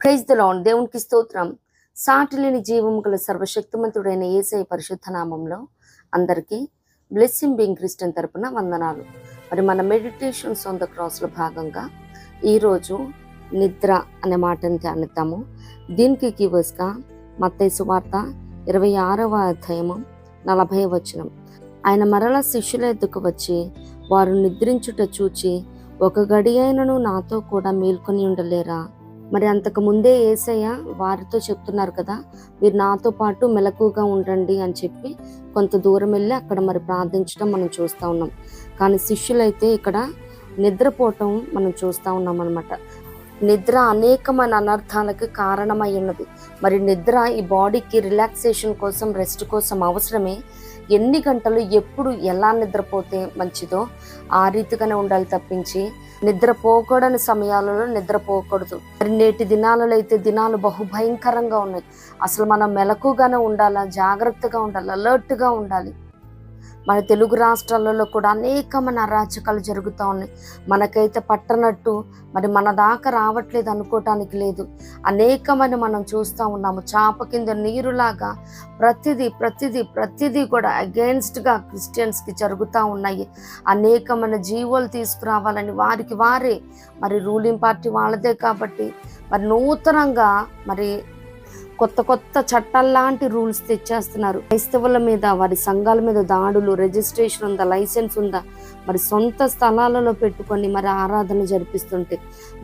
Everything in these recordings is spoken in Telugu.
Praise the lord. దేవునికి స్తోత్రం. సాటిలేని జీవము గల సర్వశక్తిమంతుడైన యేసయ్య పరిశుద్ధ నామంలో అందరికీ బ్లెస్సింగ్ బీయింగ్ క్రిస్టియన్ తరపున వందనాలు. మరి మన మెడిటేషన్స్ ఆన్ ద క్రాస్లో భాగంగా ఈరోజు నిద్ర అనే మాటని ధ్యానిద్దాము. దీనికి కీవర్స్గా మత్తయి సువార్త 26వ అధ్యాయము 40వ వచనం. ఆయన మరలా శిష్యుల ఎద్దుకు వచ్చి వారు నిద్రించుట చూచి, ఒక గడి అయినను నాతో కూడా మేల్కొని ఉండలేరా? మరి అంతకు ముందే యేసయ్య వారితో చెప్తున్నారు కదా, మీరు నాతో పాటు మెలకుగా ఉండండి అని చెప్పి కొంత దూరం వెళ్ళి అక్కడ మరి ప్రార్థించడం మనం చూస్తూ ఉన్నాం. కానీ శిష్యులైతే ఇక్కడ నిద్రపోవటం మనం చూస్తూ ఉన్నాం అనమాట. నిద్ర అనేకమైన అనర్థాలకు కారణమై ఉన్నది. మరి నిద్ర ఈ బాడీకి రిలాక్సేషన్ కోసం, రెస్ట్ కోసం అవసరమే. ఎన్ని గంటలు ఎప్పుడు ఎలా నిద్రపోతే మంచిదో ఆ రీతిగానే ఉండాలి తప్పించి నిద్రపోకూడని సమయాలలో నిద్రపోకూడదు. మరి నేటి దినాలలో అయితే దినాలు బహుభయంకరంగా ఉన్నాయి. అసలు మనం మెలకుగానే ఉండాలా, జాగ్రత్తగా ఉండాలి, అలర్ట్గా ఉండాలి. మన తెలుగు రాష్ట్రాలలో కూడా అనేకమైన అరాచకాలు జరుగుతూ ఉన్నాయి. మనకైతే పట్టనట్టు మరి మన దాకా రావట్లేదు అనుకోవటానికి లేదు. అనేకమైన మనం చూస్తూ ఉన్నాము. చాప కింద నీరులాగా ప్రతిదీ కూడా అగెయిన్స్ట్గా క్రిస్టియన్స్కి జరుగుతూ ఉన్నాయి. అనేకమైన జీవోలు తీసుకురావాలని వారికి వారే మరి రూలింగ్ పార్టీ వాళ్ళదే కాబట్టి మరి నూతనంగా మరి కొత్త చట్టాల్లాంటి రూల్స్ తెచ్చేస్తున్నారు. క్రైస్తవుల మీద, వారి సంఘాల మీద దాడులు, రిజిస్ట్రేషన్ ఉందా, లైసెన్స్ ఉందా, మరి సొంత స్థలాలలో పెట్టుకొని మరి ఆరాధన జరిపిస్తుంటే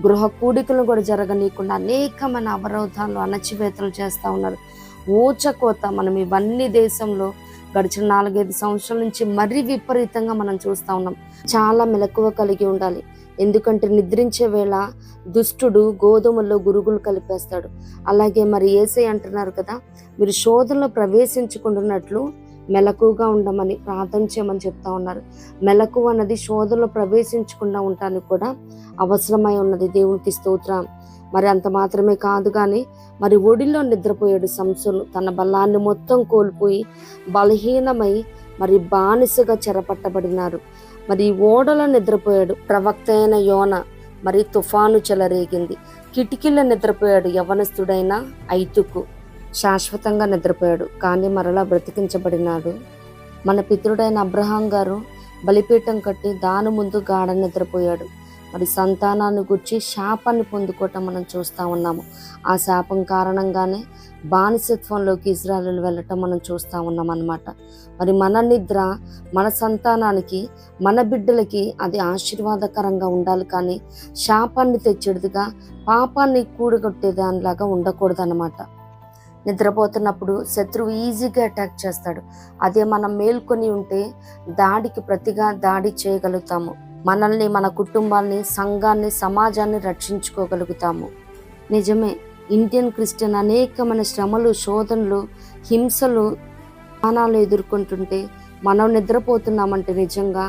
గృహ కూడికలు కూడా జరగనీయకుండా అనేకమైన అవరోధాలు, అణచివేతలు చేస్తూ ఉన్నారు. ఊచకోత మనం ఇవన్నీ దేశంలో గడిచిన 4-5 సంవత్సరాల నుంచి మరీ విపరీతంగా మనం చూస్తూ ఉన్నాం. చాలా మెలకువ కలిగి ఉండాలి. ఎందుకంటే నిద్రించే వేళ దుష్టుడు గోధుమల్లో గురుగులు కలిపేస్తాడు. అలాగే మరి యేసయ్య అంటున్నారు కదా, మీరు శోధనలో ప్రవేశించుకుంటున్నట్లు మెలకుగా ఉండమని ప్రార్థన చేయమని చెప్తా ఉన్నారు. మెలకు అన్నది శోధనలో ప్రవేశించకుండా ఉండటానికి కూడా అవసరమై ఉన్నది. దేవునికి స్తోత్రం. మరి అంత మాత్రమే కాదు కానీ మరి ఒడిలో నిద్రపోయాడు సంసోను. తన బలాన్ని మొత్తం కోల్పోయి బలహీనమై మరి బానిసగా చెరపట్టబడినారు. మరి ఓడలో నిద్రపోయాడు ప్రవక్త అయిన యోన. మరి తుఫాను చెలరేగింది. కిటికీలో నిద్రపోయాడు యవనస్తుడైన ఐతుకు. శాశ్వతంగా నిద్రపోయాడు కానీ మరలా బ్రతికించబడినాడు. మన పితరుడైన అబ్రహాం గారు బలిపీఠం కట్టి దాని ముందు గాఢ నిద్రపోయాడు. మరి సంతానాన్ని గుర్చి శాపాన్ని పొందుకోవటం మనం చూస్తూ ఉన్నాము. ఆ శాపం కారణంగానే బానిసత్వంలోకి ఇజ్రాయేలు వెళ్ళటం మనం చూస్తూ ఉన్నాం అన్నమాట. మరి మన నిద్ర మన సంతానానికి, మన బిడ్డలకి అది ఆశీర్వాదకరంగా ఉండాలి కానీ శాపాన్ని తెచ్చేదిగా, పాపాన్ని కూడగొట్టేదానిలాగా ఉండకూడదు అన్నమాట. నిద్రపోతున్నప్పుడు శత్రువు ఈజీగా అటాక్ చేస్తాడు. అదే మనం మేల్కొని ఉంటే దాడికి ప్రతిగా దాడి చేయగలుగుతాము. మనల్ని, మన కుటుంబాన్ని, సంఘాన్ని, సమాజాన్ని రక్షించుకోగలుగుతాము. నిజమే, ఇండియన్ క్రిస్టియన్ అనేకమైన శ్రమలు, శోధనలు, హింసలు, ప్రాణాలు ఎదుర్కొంటుంటే మనం నిద్రపోతున్నామంటే నిజంగా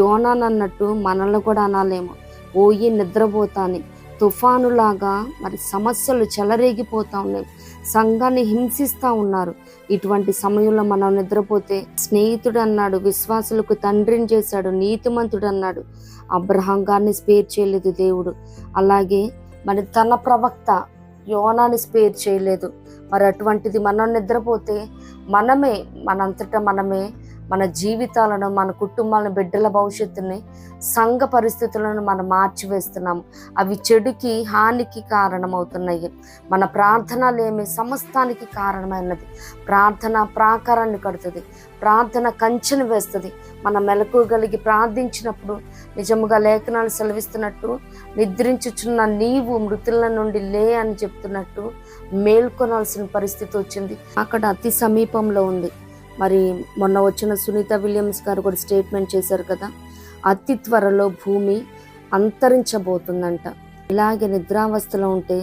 యోనానన్నట్టు మనల్ని కూడా అనాలేమో, ఓయి నిద్రపోతాని. తుఫానులాగా మరి సమస్యలు చెలరేగిపోతా ఉన్నాయి. సంఘాన్ని హింసిస్తూ ఉన్నారు. ఇటువంటి సమయంలో మనం నిద్రపోతే స్నేహితుడు అన్నాడు, విశ్వాసులకు తండ్రిని చేశాడు, నీతిమంతుడు అన్నాడు. అబ్రహాం గారిని స్పేర్ చేయలేదు దేవుడు. అలాగే మరి తన ప్రవక్త యోనాని స్పేర్ చేయలేదు. మరి అటువంటిది మనం నిద్రపోతే మనంతటా మనమే మన జీవితాలను, మన కుటుంబాలను, బిడ్డల భవిష్యత్తుని, సంఘ పరిస్థితులను మనం మార్చివేస్తున్నాము. అవి చెడుకి, హానికి కారణమవుతున్నాయి. మన ప్రార్థనలేమి సమస్తానికి కారణమైనది. ప్రార్థన ప్రాకారాన్ని కడుతుంది, ప్రార్థన కంచెను వేస్తుంది. మనం మెలకువగలిగి ప్రార్థించినప్పుడు నిజముగా లేఖనాలు సెలవిస్తున్నట్టు, నిద్రించుచున్న నీవు మృతుల నుండి లే అని చెప్తున్నట్టు మేల్కొనాల్సిన పరిస్థితి వచ్చింది. అక్కడ అతి సమీపంలో ఉంది. మరి మొన్న వచ్చిన సునీత విలియమ్స్ గారు కూడా స్టేట్మెంట్ చేశారు కదా, అతి త్వరలో భూమి అంతరించబోతుందంట. ఇలాగే నిద్రావస్థలో ఉంటే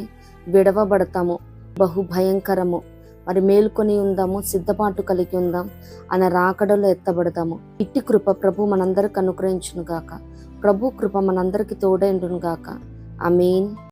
విడవబడతాము, బహుభయంకరము. మరి మేల్కొని ఉందాము, సిద్ధపాటు కలిగి ఉందాం, ఆయన రాకడలో ఎత్తబడదాము. ఇట్టి కృప ప్రభు మనందరికి అనుగ్రహించును గాక. ప్రభు కృప మనందరికి తోడైండును గాక. ఆమేన్.